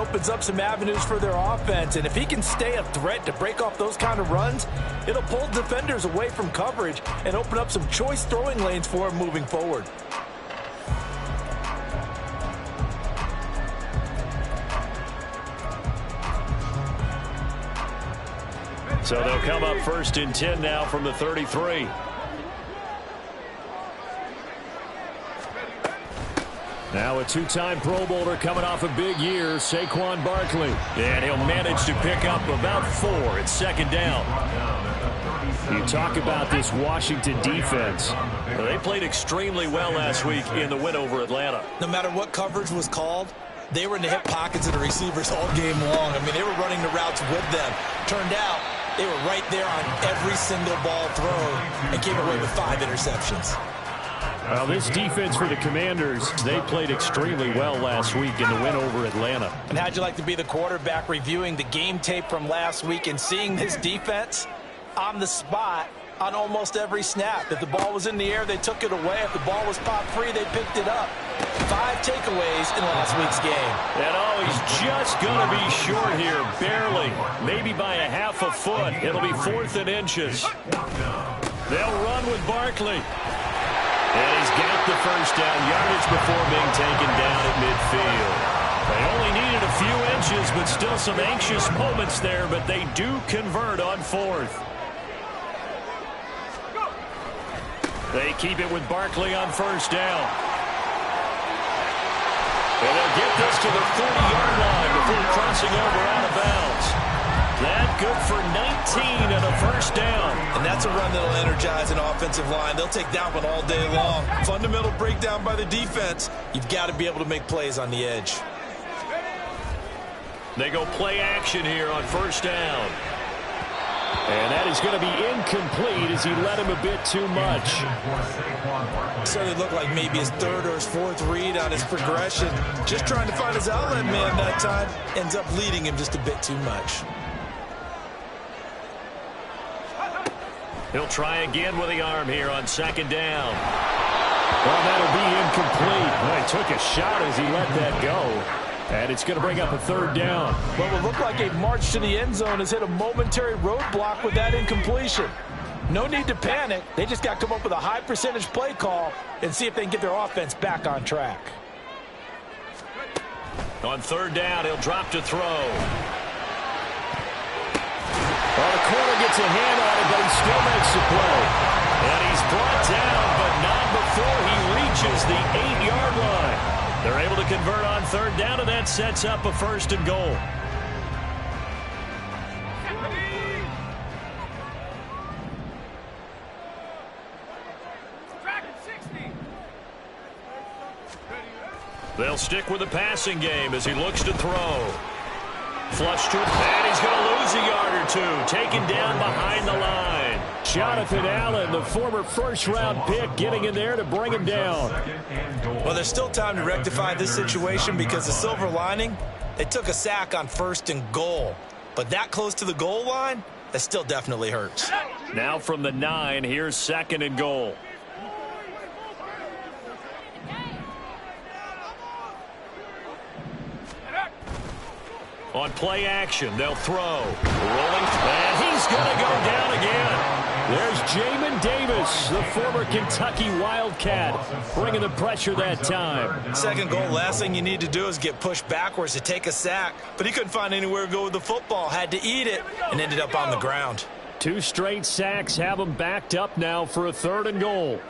opens up some avenues for their offense. And if he can stay a threat to break off those kind of runs, it'll pull defenders away from coverage and open up some choice throwing lanes for him moving forward. So they'll come up 1st and 10 now from the 33. Now a two-time Pro Bowler coming off a big year, Saquon Barkley. And he'll manage to pick up about 4 at 2nd down. You talk about this Washington defense. Well, they played extremely well last week in the win over Atlanta. No matter what coverage was called, they were in the hip pockets of the receivers all game long. I mean, they were running the routes with them. Turned out they were right there on every single ball thrown and came away with 5 interceptions. Well, this defense for the Commanders, they played extremely well last week in the win over Atlanta. And how'd you like to be the quarterback reviewing the game tape from last week and seeing this defense on the spot on almost every snap? If the ball was in the air, they took it away. If the ball was popped free, they picked it up. 5 takeaways in last week's game. And he's just going to be short here, barely. Maybe by a half a foot. It'll be 4th and inches. They'll run with Barkley. And he's got the 1st down yardage before being taken down at midfield. They only needed a few inches, but still some anxious moments there, but they do convert on 4th. They keep it with Barkley on 1st down. And they'll get this to the 40-yard line before crossing over out of bounds. That good for 19 and a 1st down. And that's a run that'll energize an offensive line. They'll take that one all day long. Fundamental breakdown by the defense. You've got to be able to make plays on the edge. They go play action here on 1st down. And that is going to be incomplete as he led him a bit too much. Certainly looked like maybe his 3rd or his 4th read on his progression. Just trying to find his outlet man that time. Ends up leading him just a bit too much. He'll try again with the arm here on 2nd down. Well, that'll be incomplete. Well, he took a shot as he let that go. And it's going to bring up a 3rd down. Well, it looked like a march to the end zone has hit a momentary roadblock with that incompletion. No need to panic. They just got to come up with a high percentage play call and see if they can get their offense back on track. On 3rd down, he'll drop to throw. Well, the corner gets a hand on it, but he still makes the play. And he's brought down, but not before he reaches the 8-yard line. They're able to convert on 3rd down, and that sets up a 1st and goal. They'll stick with the passing game as he looks to throw. Flush to it, and he's going to lose a yard or 2. Taken down behind the line. Jonathan Allen, the former 1st-round pick, getting in there to bring him down. Well, there's still time to rectify this situation because the silver lining, they took a sack on 1st and goal. But that close to the goal line, that still definitely hurts. Now from the 9, here's 2nd and goal. On play action, they'll throw. Rolling, and he's going to go down again. There's Jamin Davis, the former Kentucky Wildcat, bringing the pressure that time. 2nd goal, last thing you need to do is get pushed backwards to take a sack. But he couldn't find anywhere to go with the football, had to eat it, and ended up on the ground. 2 straight sacks have him backed up now for a 3rd and goal.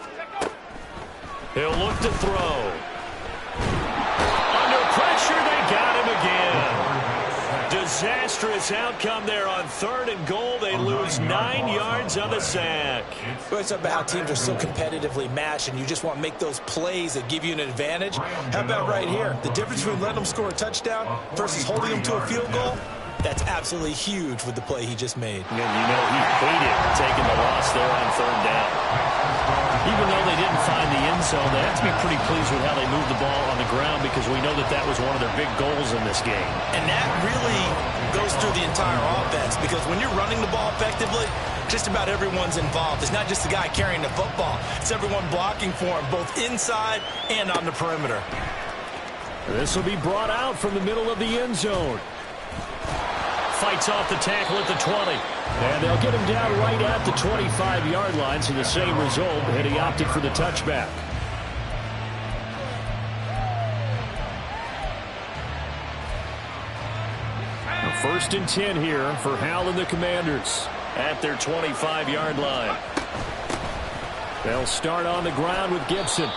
He'll look to throw. Under pressure, they got him again. Disastrous outcome there on 3rd and goal. They lose 9 yards on the sack. Well, it's about how teams are so competitively matched, and you just want to make those plays that give you an advantage. How about right here? The difference between letting them score a touchdown versus holding them to a field goal, that's absolutely huge with the play he just made. And you know he hated taking the loss there on 3rd down. Even though they didn't find the end zone, they have to be pretty pleased with how they moved the ball on the ground because we know that that was one of their big goals in this game. And that really goes through the entire offense because when you're running the ball effectively, just about everyone's involved. It's not just the guy carrying the football. It's everyone blocking for him, both inside and on the perimeter. This will be brought out from the middle of the end zone. Fights off the tackle at the 20. And they'll get him down right at the 25-yard line, so the same result, and he opted for the touchback. First and 10 here for Howell and the Commanders at their 25-yard line. They'll start on the ground with Gibson.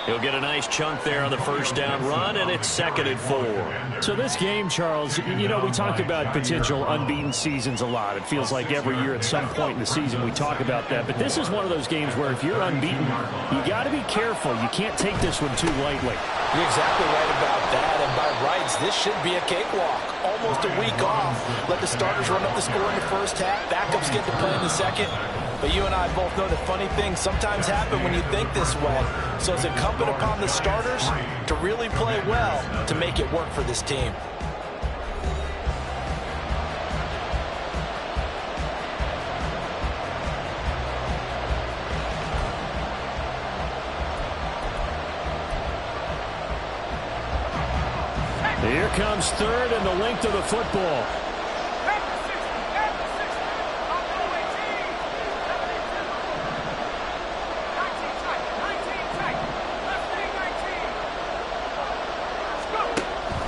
He'll get a nice chunk there on the first down run, and it's 2nd and 4. So this game, Charles, you know, we talk about potential unbeaten seasons a lot. It feels like every year at some point in the season we talk about that. But this is one of those games where if you're unbeaten, you got to be careful. You can't take this one too lightly. You're exactly right about that, and by rights, this should be a cakewalk. Almost a week off. Let the starters run up the score in the first half. Backups get to play in the second. But you and I both know that funny things sometimes happen when you think this way. So it's incumbent upon the starters to really play well to make it work for this team. Here comes 3rd and the length of the football.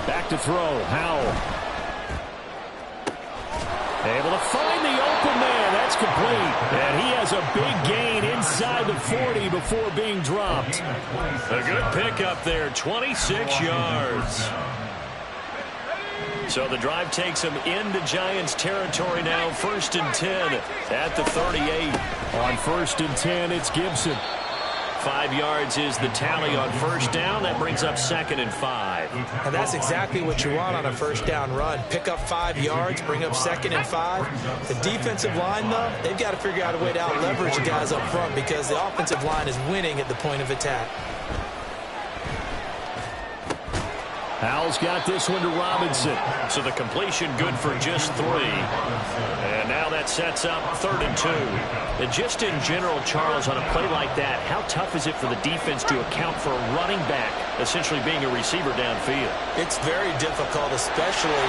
Back to throw, Howell. Able to find the open man. That's complete. And he has a big gain inside the 40 before being dropped. A good pickup there, 26 yards. So the drive takes him into Giants territory now. 1st and 10 at the 38. On 1st and 10, it's Gibson. 5 yards is the tally on first down. That brings up 2nd and 5. And that's exactly what you want on a first down run. Pick up 5 yards, bring up 2nd and 5. The defensive line, though, they've got to figure out a way to out-leverage the guys up front because the offensive line is winning at the point of attack. Howell's got this one to Robinson. So the completion good for just 3. And now that sets up 3rd and 2. And just in general, Charles, on a play like that, how tough is it for the defense to account for a running back essentially being a receiver downfield? It's very difficult, especially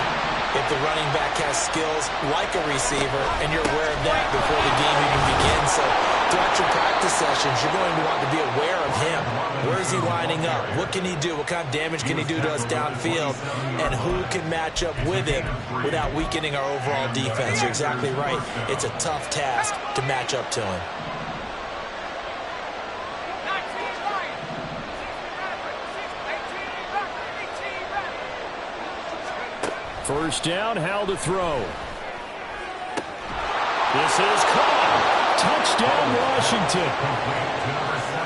if the running back has skills like a receiver and you're aware of that before the game even begins. So throughout your practice sessions, you're going to want to be aware of him. Where is he lining up? What can he do? What kind of damage can he do to us downfield? And who can match up with him without weakening our overall defense? You're exactly right. It's a tough task to match up to him. First down, Howell to throw. This is caught. Touchdown, Washington.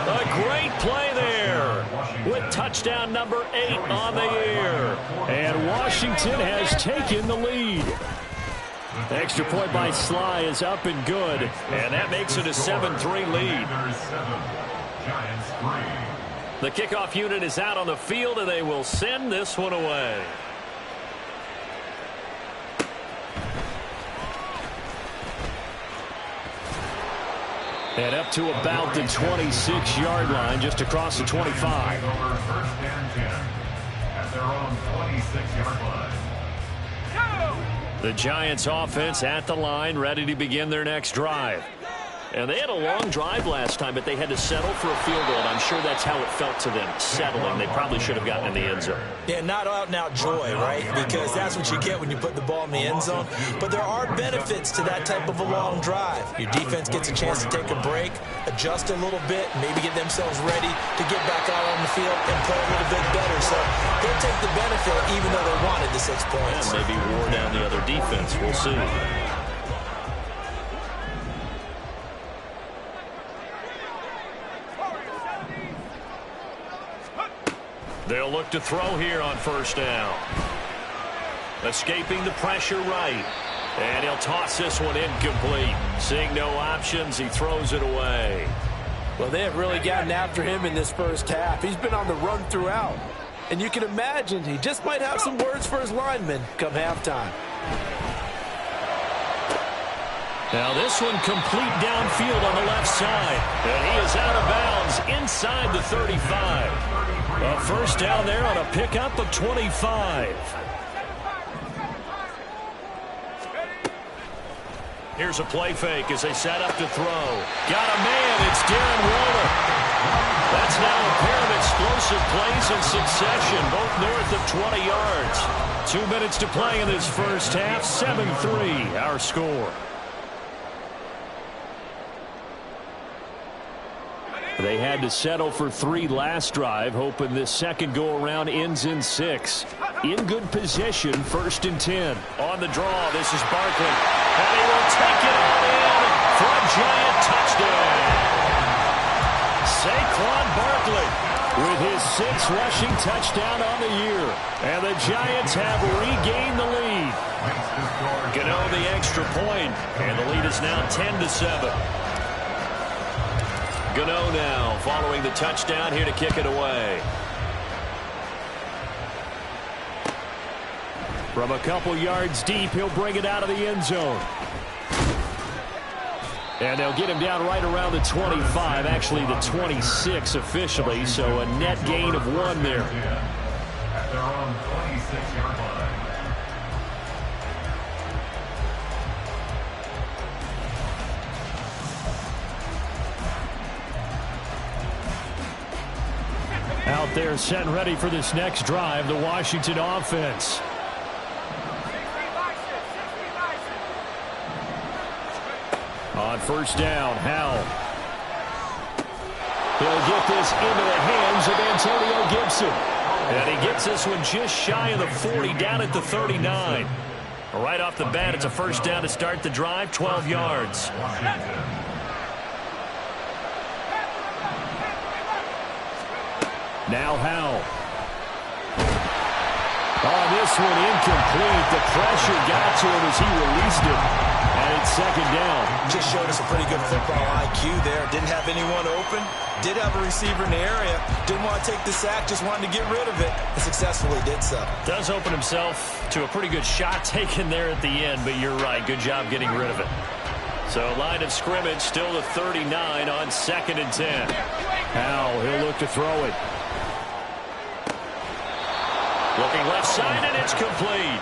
A great play there with touchdown number 8 on the year. And Washington has taken the lead. The extra point by Sly is up and good. And that makes it a 7-3 lead. The kickoff unit is out on the field, and they will send this one away. And up to about the 26-yard line, just across the 25. The Giants offense at the line, ready to begin their next drive. And they had a long drive last time, but they had to settle for a field goal. And I'm sure that's how it felt to them, settling. They probably should have gotten in the end zone. Yeah, not out-and-out joy, right? Because that's what you get when you put the ball in the end zone. But there are benefits to that type of a long drive. Your defense gets a chance to take a break, adjust a little bit, maybe get themselves ready to get back out on the field and play a little bit better. So they'll take the benefit even though they wanted the 6 points. And maybe wore down the other defense. We'll see. They'll look to throw here on first down. Escaping the pressure right. And he'll toss this one incomplete. Seeing no options, he throws it away. Well, they have really gotten after him in this first half. He's been on the run throughout. And you can imagine he just might have some words for his linemen come halftime. Now this one complete downfield on the left side. And he is out of bounds inside the 35. A first down there on a pickup of 25. Here's a play fake as they set up to throw. Got a man. It's Darren Waller. That's now a pair of explosive plays in succession, both north of 20 yards. 2 minutes to play in this first half. 7-3 our score. They had to settle for 3 last drive, hoping this second go-around ends in 6. In good position, 1st and 10. On the draw, this is Barkley. And he will take it all in for a giant touchdown. Saquon Barkley with his 6th rushing touchdown on the year. And the Giants have regained the lead. Gano the extra point, and the lead is now 10-7. Gano now following the touchdown here to kick it away. From a couple yards deep, he'll bring it out of the end zone. And they'll get him down right around the 25, actually the 26 officially, so a net gain of 1 there. At their own 26-yard line. Out there set and ready for this next drive, the Washington offense. On first down, Howell. He'll get this into the hands of Antonio Gibson. And he gets this one just shy of the 40, down at the 39. Right off the bat, it's a first down to start the drive, 12 yards. Now Howell. On this one, incomplete. The pressure got to him as he released it. And it's second down. Just showed us a pretty good football IQ there. Didn't have anyone open. Did have a receiver in the area. Didn't want to take the sack. Just wanted to get rid of it. And successfully did so. Does open himself to a pretty good shot taken there at the end. But you're right. Good job getting rid of it. So line of scrimmage still the 39 on 2nd and 10. Howell, he'll look to throw it. Looking left side, and it's complete.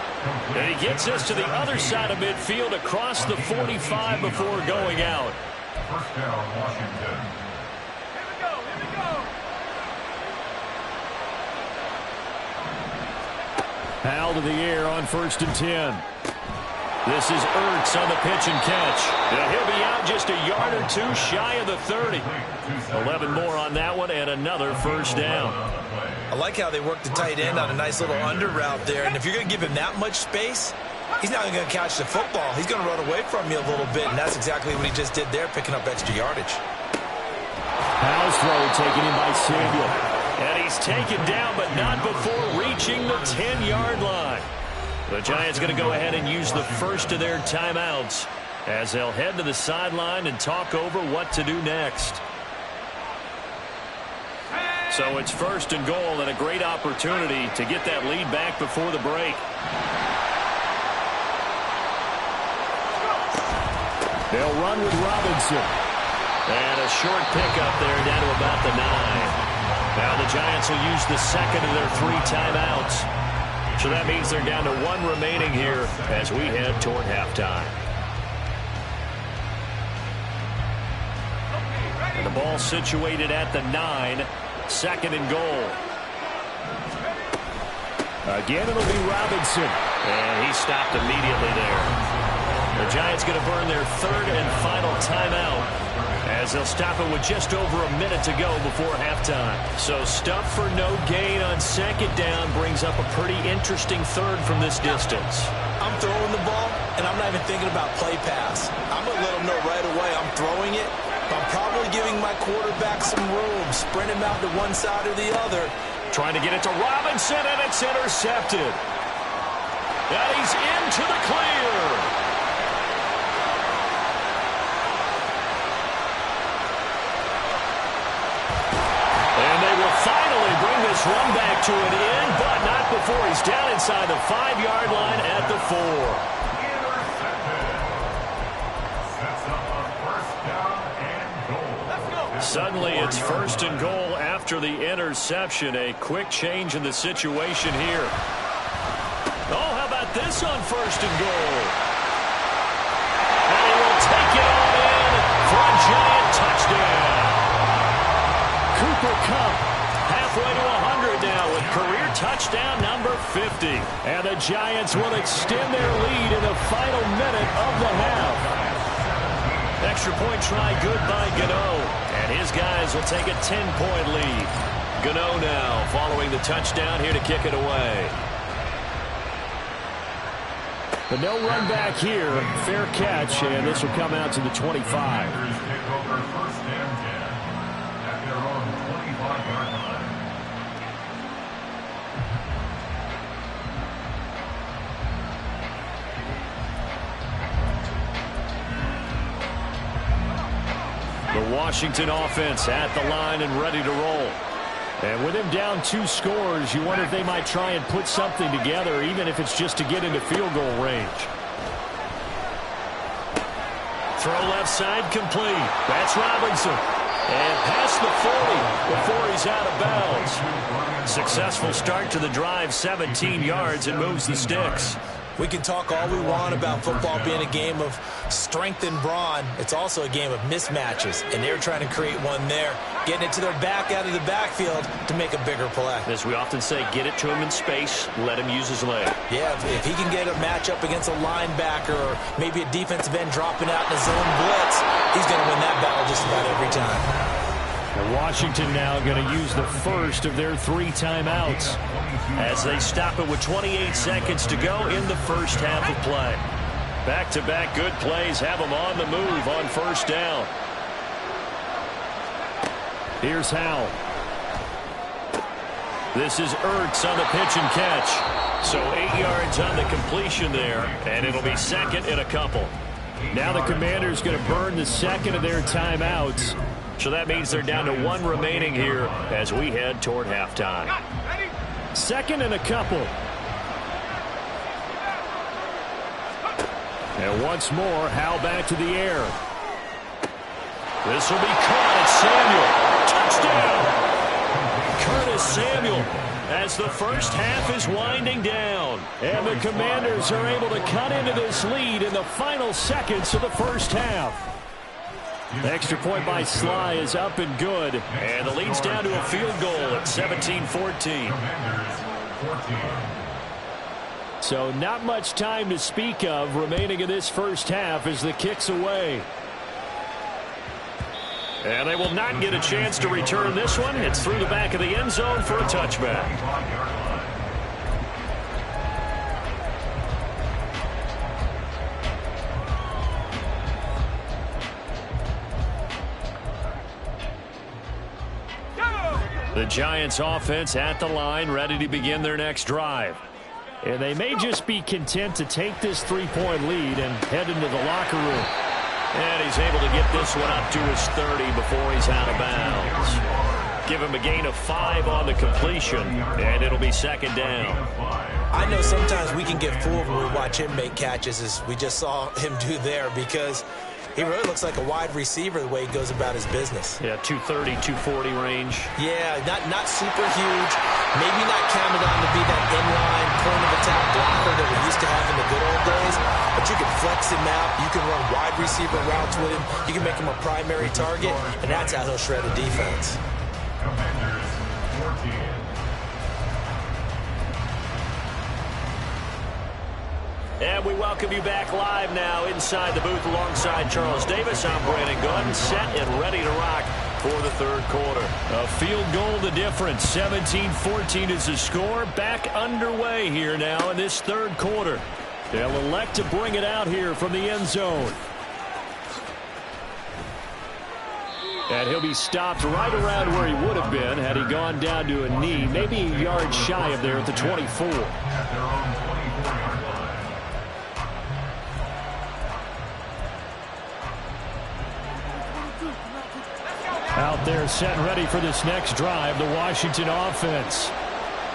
And he gets us to the other side of midfield across the 45 before going out. First down, Washington. Here we go. Howell to the air on 1st and 10. This is Ertz on the pitch and catch. And he'll be out just a yard or 2 shy of the 30. 11 more on that one, and another first down. I like how they work the tight end on a nice little under route there. And if you're going to give him that much space, he's not going to catch the football. He's going to run away from you a little bit, and that's exactly what he just did there, picking up extra yardage. Howell's throw taken in by Samuel. And he's taken down, but not before reaching the 10-yard line. The Giants going to go ahead and use the first of their timeouts as they'll head to the sideline and talk over what to do next. So it's 1st and goal and a great opportunity to get that lead back before the break. They'll run with Robinson. And a short pickup there down to about the 9. Now the Giants will use the second of their 3 timeouts. So that means they're down to 1 remaining here as we head toward halftime. And the ball situated at the 9. 2nd and goal. Again, it'll be Robinson. And he stopped immediately there. The Giants going to burn their 3rd and final timeout as they'll stop it with just over a minute to go before halftime. So stuff for no gain on 2nd down brings up a pretty interesting 3rd from this distance. I'm throwing the ball, and I'm not even thinking about play pass. I'm going to let them know right away I'm throwing it. I'm probably giving my quarterback some room, sprint him out to one side or the other. Trying to get it to Robinson, and it's intercepted. And he's into the clear. And they will finally bring this run back to an end, but not before he's down inside the 5-yard line at the 4. It's first and goal after the interception. A quick change in the situation here. Oh, how about this on first and goal? And he will take it all in for a giant touchdown. Cooper Kupp halfway to 100 now with career touchdown number 50. And the Giants will extend their lead in the final minute of the half. Extra point try good by Gano. And his guys will take a 10-point lead. Gano now following the touchdown here to kick it away. But no run back here. Fair catch, and this will come out to the 25. The Washington offense at the line and ready to roll. And with him down 2 scores, you wonder if they might try and put something together, even if it's just to get into field goal range. Throw left side complete. That's Robinson. And past the 40 before he's out of bounds. Successful start to the drive, 17 yards, and moves the sticks. We can talk all we want about football being a game of strength and brawn. It's also a game of mismatches, and they're trying to create one there, getting it to their back out of the backfield to make a bigger play. As we often say, get it to him in space, let him use his leg. Yeah, if he can get a matchup against a linebacker or maybe a defensive end dropping out in a zone blitz, he's going to win that battle just about every time. And Washington now going to use the first of their 3 timeouts as they stop it with 28 seconds to go in the first half of play. Back-to-back good plays have them on the move on first down. Here's Howell. This is Ertz on the pitch and catch. So 8 yards on the completion there, and it'll be second and a couple. Now the Commanders going to burn the second of their timeouts. So that means they're down to 1 remaining here as we head toward halftime. Second and a couple. And once more, Howell back to the air. This will be caught. Samuel. Touchdown. Curtis Samuel as the first half is winding down. And the Commanders are able to cut into this lead in the final seconds of the first half. The extra point by Sly is up and good. And the lead's down to a field goal at 17-14. So not much time to speak of remaining in this first half as the kick's away. And they will not get a chance to return this one. It's through the back of the end zone for a touchback. The Giants offense at the line, ready to begin their next drive. And they may just be content to take this 3-point lead and head into the locker room. And he's able to get this one up to his 30 before he's out of bounds. Give him a gain of 5 on the completion, and it'll be second down. I know sometimes we can get fooled when we watch him make catches, as we just saw him do there, because he really looks like a wide receiver the way he goes about his business. Yeah, 230, 240 range. Yeah, not super huge. Maybe not counted on to be that inline point-of-attack blocker that we used to have in the good old days. But you can flex him out. You can run wide receiver routes with him. You can make him a primary target, and that's how he'll shred a defense. Commanders 14. And we welcome you back live now inside the booth alongside Charles Davis. I'm Brandon Gunn, set and ready to rock for the third quarter. A field goal the difference. 17-14 is the score. Back underway here now in this third quarter. They'll elect to bring it out here from the end zone. And he'll be stopped right around where he would have been had he gone down to a knee, maybe a yard shy of there at the 24. Out there set and ready for this next drive, the Washington offense.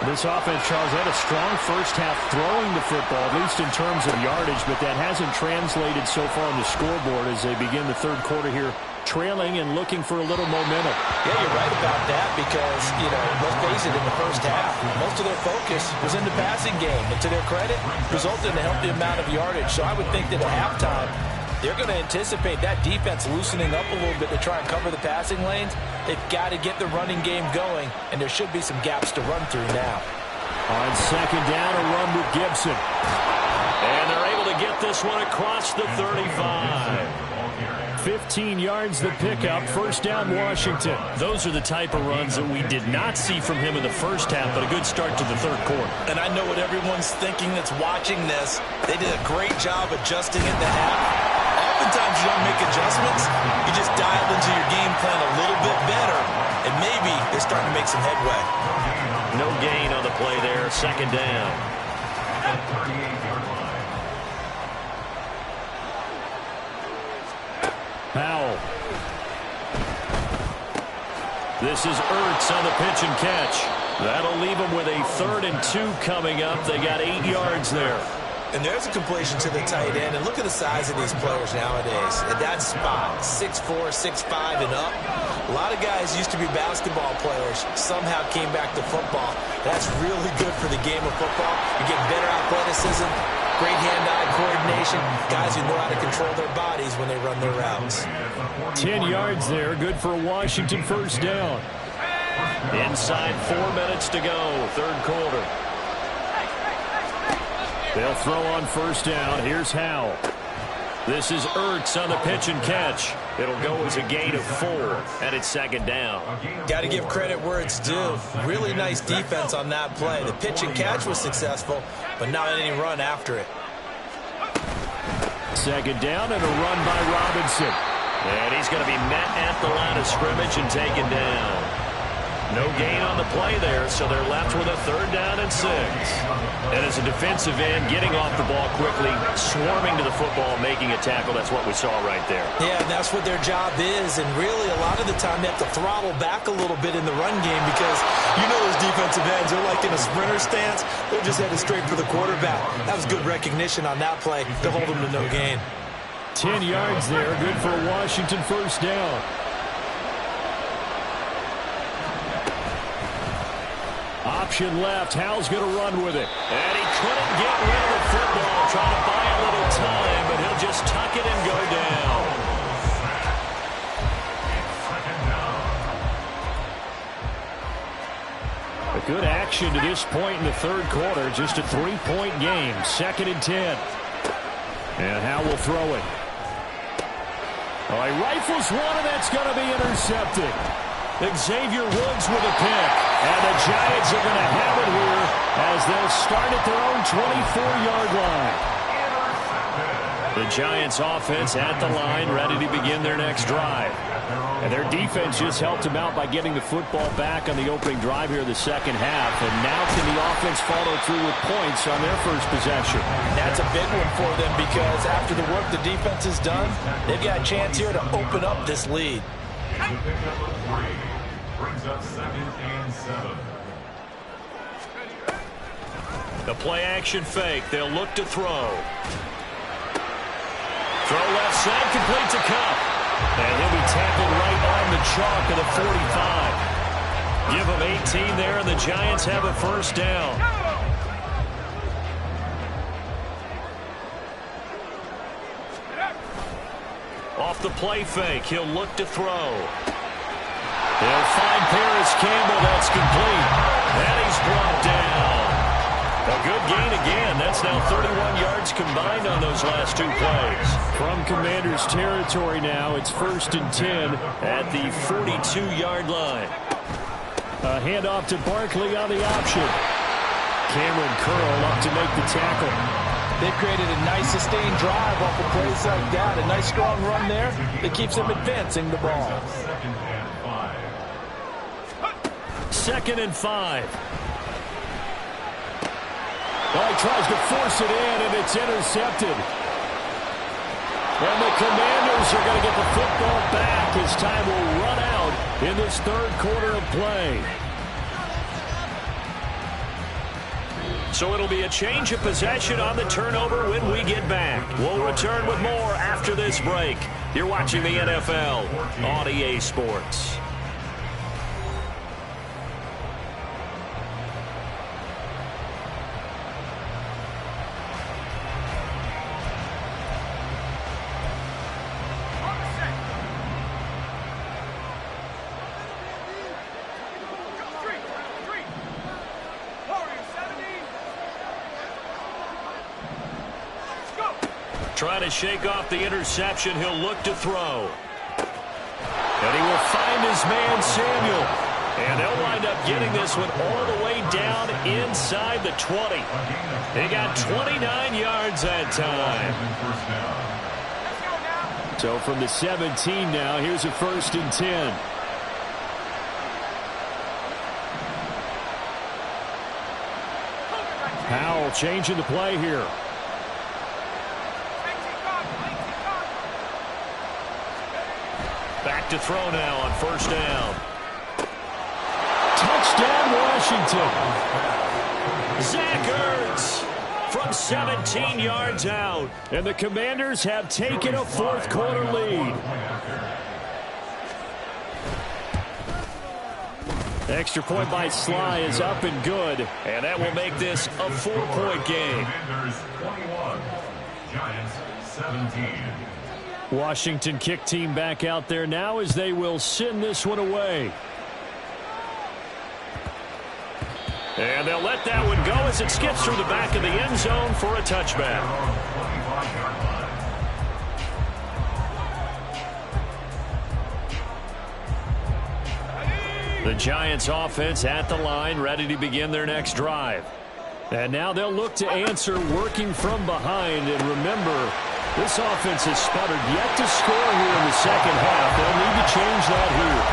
This offense, Charles, had a strong first half throwing the football, at least in terms of yardage, but that hasn't translated so far on the scoreboard as they begin the third quarter here trailing and looking for a little momentum. Yeah, you're right about that because, let's face it, in the first half, most of their focus was in the passing game. And to their credit, resulted in a healthy amount of yardage. So I would think that at halftime, they're going to anticipate that defense loosening up a little bit to try and cover the passing lanes. They've got to get the running game going, and there should be some gaps to run through now. On second down, a run with Gibson. And they're able to get this one across the 35. 15 yards the pickup. First down, Washington. Those are the type of runs that we did not see from him in the first half, but a good start to the third quarter. And I know what everyone's thinking that's watching this. They did a great job adjusting at the half. Oftentimes you don't make adjustments. You just dial into your game plan a little bit better, and maybe they're starting to make some headway. No gain on the play there. Second down. Powell. This is Ertz on the pitch and catch. That'll leave them with a 3rd and 2 coming up. They got 8 yards there. And there's a completion to the tight end. And look at the size of these players nowadays. At that spot, 6'4", 6'5", and up. A lot of guys used to be basketball players. Somehow came back to football. That's really good for the game of football. You get better athleticism, great hand-eye coordination. Guys who know how to control their bodies when they run their routes. 10 yards there. Good for a Washington first down. Inside 4 minutes to go. Third quarter. They'll throw on first down. Here's Howell. This is Ertz on the pitch and catch. It'll go as a gain of 4, and it's second down. Got to give credit where it's due. Really nice defense on that play. The pitch and catch was successful, but not any run after it. Second down and a run by Robinson. And he's going to be met at the line of scrimmage and taken down. No gain on the play there, so they're left with a 3rd down and 6. And as a defensive end, getting off the ball quickly, swarming to the football, making a tackle, that's what we saw right there. Yeah, and that's what their job is. And really, a lot of the time, they have to throttle back a little bit in the run game because those defensive ends, they're like in a sprinter stance. They're just headed straight for the quarterback. That was good recognition on that play to hold them to no gain. 10 yards there, good for a Washington first down. Option left. Howell's going to run with it. And he couldn't get rid of the football. Trying to buy a little time, but he'll just tuck it and go down. A good action to this point in the third quarter. Just a 3-point game. 2nd and 10. And Howell will throw it. Oh, he rifles one, and that's going to be intercepted. Xavier Woods with a pick. And the Giants are going to have it here as they'll start at their own 24-yard line. The Giants offense at the line, ready to begin their next drive. And their defense just helped them out by getting the football back on the opening drive here in the second half. And now can the offense follow through with points on their first possession? That's a big one for them because after the work the defense has done, they've got a chance here to open up this lead. Brings up 2nd and 7. The play action fake. They'll look to throw. Throw left side, complete to Kupp. And he'll be tackled right on the chalk of the 45. Give him 18 there, and the Giants have a first down. Off the play fake, he'll look to throw. They'll find Paris Campbell. That's complete. And he's brought down. A good gain again. That's now 31 yards combined on those last 2 plays. From Commanders territory now, it's 1st and 10 at the 42-yard line. A handoff to Barkley on the option. Cameron Curl up to make the tackle. They've created a nice sustained drive off of plays like that. A nice strong run there that keeps them advancing the ball. 2nd and 5. Well, he tries to force it in, and it's intercepted. And the Commanders are going to get the football back as time will run out in this third quarter of play. So it'll be a change of possession on the turnover when we get back. We'll return with more after this break. You're watching the NFL on EA Sports. Trying to shake off the interception. He'll look to throw. And he will find his man, Samuel. And they'll wind up getting this one all the way down inside the 20. They got 29 yards that time. So from the 17 now, here's a 1st and 10. Powell changing the play here. Back to throw now on 1st down. Touchdown, Washington. Zach Ertz from 17 yards out. And the Commanders have taken a 4th quarter lead. Extra point by Sly is up and good. And that will make this a 4-point game. Commanders 21, Giants 17. Washington kick team back out there now as they will send this one away. And they'll let that one go as it skips through the back of the end zone for a touchback. The Giants offense at the line, ready to begin their next drive. And now they'll look to answer working from behind. And remember, this offense has sputtered yet to score here in the second half. They'll need to change that here.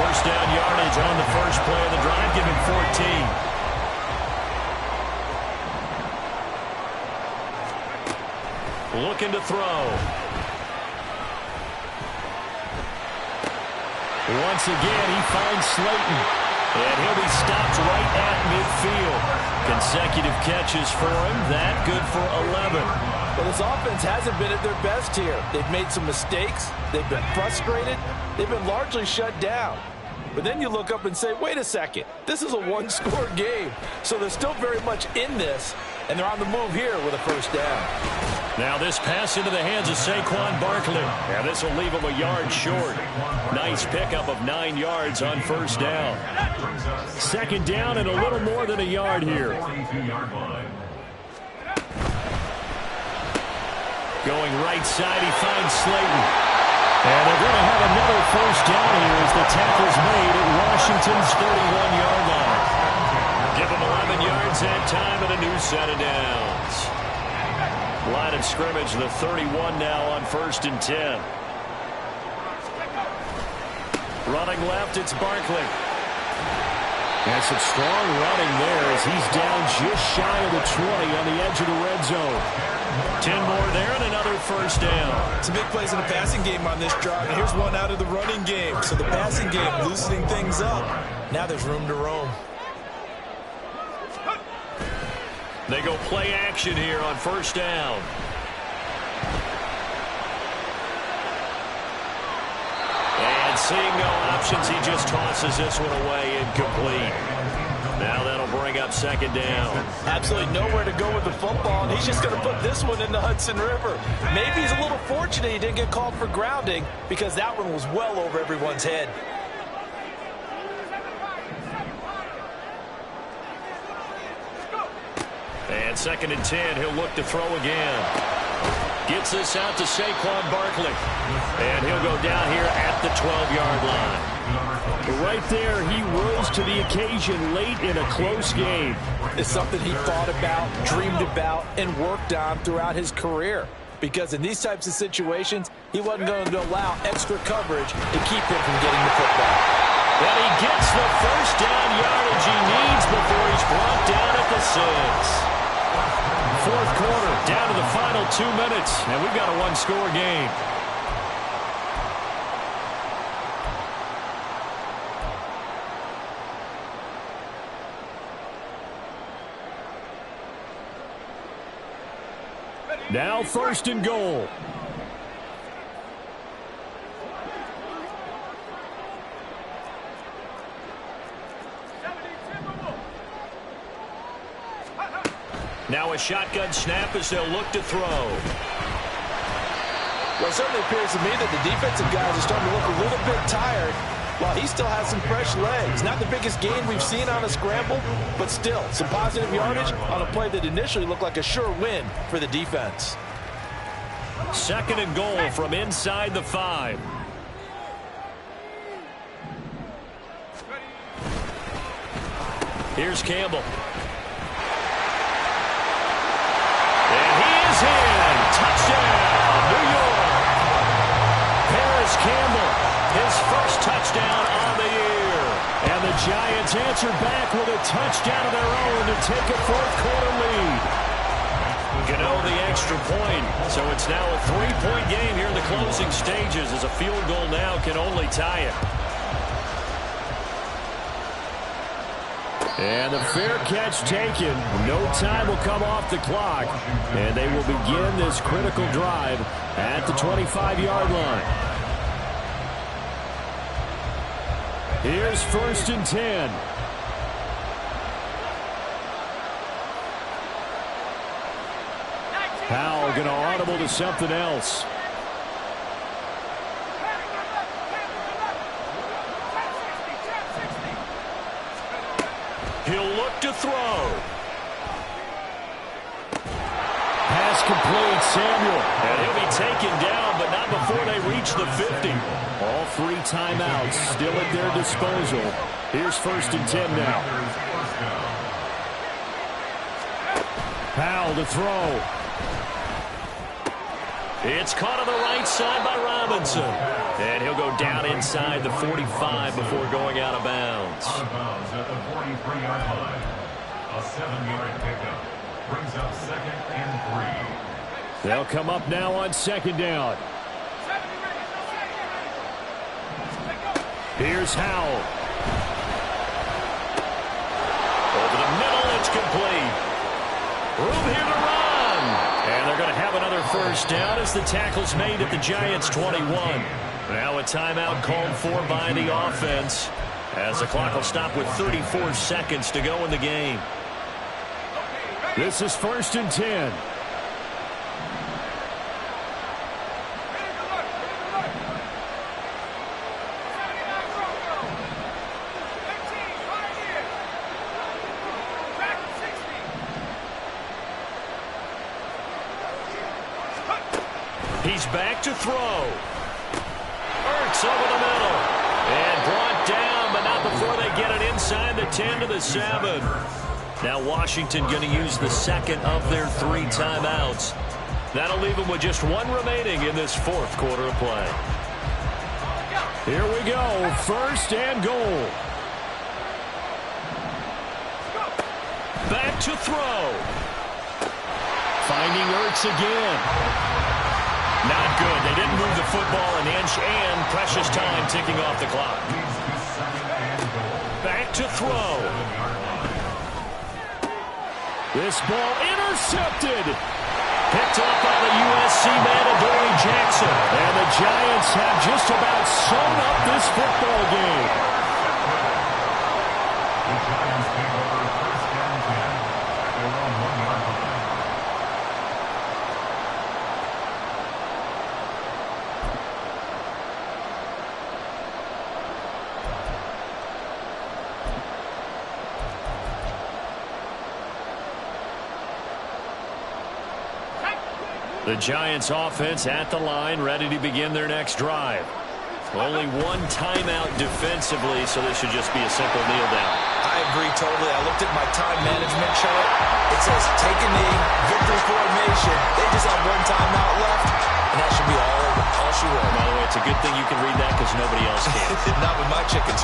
1st down yardage on the first play of the drive, giving 14. Looking to throw. Once again, he finds Slayton. And he'll be stopped right at midfield. Consecutive catches for him. That good for 11. Well, this offense hasn't been at their best here. They've made some mistakes. They've been frustrated. They've been largely shut down. But then you look up and say, wait a second. This is a one-score game. So they're still very much in this. And they're on the move here with a 1st down. Now this pass into the hands of Saquon Barkley. And this will leave him a yard short. Nice pickup of 9 yards on 1st down. 2nd down and a little more than a yard here. Going right side, he finds Slayton. And they're going to have another 1st down here as the tackle's made at Washington's 31-yard line. Give them 11 yards that time and a new set of downs. Line of scrimmage, the 31 now on 1st and 10. Running left, it's Barkley. And some strong running there as he's down just shy of the 20 on the edge of the red zone. 10 more there and another 1st down. Some big plays in the passing game on this drive. And here's one out of the running game. So the passing game loosening things up. Now there's room to roam. They go play action here on 1st down. And seeing no options, he just tosses this one away incomplete. Now that'll bring up 2nd down. Absolutely nowhere to go with the football, and he's just going to put this one in the Hudson River. Maybe he's a little fortunate he didn't get called for grounding because that one was well over everyone's head. And 2nd and 10, he'll look to throw again. Gets this out to Saquon Barkley. And he'll go down here at the 12-yard line. Right there, he rose to the occasion late in a close game. It's something he thought about, dreamed about, and worked on throughout his career. Because in these types of situations, he wasn't going to allow extra coverage to keep him from getting the football. And he gets the 1st down yardage he needs before he's brought down at the 6. 4th quarter, down to the final 2 minutes, and we've got a one-score game. Now 1st and goal. Now a shotgun snap as they'll look to throw. Well, it certainly appears to me that the defensive guys are starting to look a little bit tired while he still has some fresh legs. Not the biggest gain we've seen on a scramble, but still some positive yardage on a play that initially looked like a sure win for the defense. 2nd and goal from inside the 5. Here's Campbell. And he is in. Touchdown, New York. Paris Campbell, his first touchdown on the year. And the Giants answer back with a touchdown of their own to take a 4th-quarter lead. Gano the extra point. So it's now a 3-point game here in the closing stages as a field goal now can only tie it. And the fair catch taken. No time will come off the clock. And they will begin this critical drive at the 25-yard line. Here's 1st and 10. Powell going to audible to something else. He'll look to throw. Pass complete, Samuel. And he'll be taken down, but not before they reach the 50. All 3 timeouts still at their disposal. Here's 1st and 10 now. Powell to throw. It's caught on the right side by Robinson. And he'll go down inside the 45 before going out of bounds. Out of bounds at the 43-yard line. A 7-yard pickup. Brings up 2nd and 3. They'll come up now on 2nd down. Here's Howell. Over the middle, it's complete. Room here to run. And they're going to have another 1st down as the tackle's made at the Giants' 21. Now a timeout called for by the offense as the clock will stop with 34 seconds to go in the game. This is 1st and 10. He's back to throw. Ertz over the middle. And brought down, but not before they get it inside the 10 to the 7. Now Washington going to use the 2nd of their 3 timeouts. That'll leave them with just 1 remaining in this 4th quarter of play. Here we go. 1st and goal. Back to throw. Finding Ertz again. Not good. They didn't move the football an inch, and precious time ticking off the clock. Back to throw. This ball intercepted. Picked off by the USC man, Adoree Jackson. And the Giants have just about sewn up this football game. The Giants take over 1st and 10 at their own 1-yard line. The Giants offense at the line, ready to begin their next drive. Only 1 timeout defensively, so this should just be a simple kneel down. I agree totally. I looked at my time management chart. It says take a knee, victory formation. They just have 1 timeout left, and that should be all she wrote. By the way, it's a good thing you can read that because nobody else can. Not with my chicken scratch.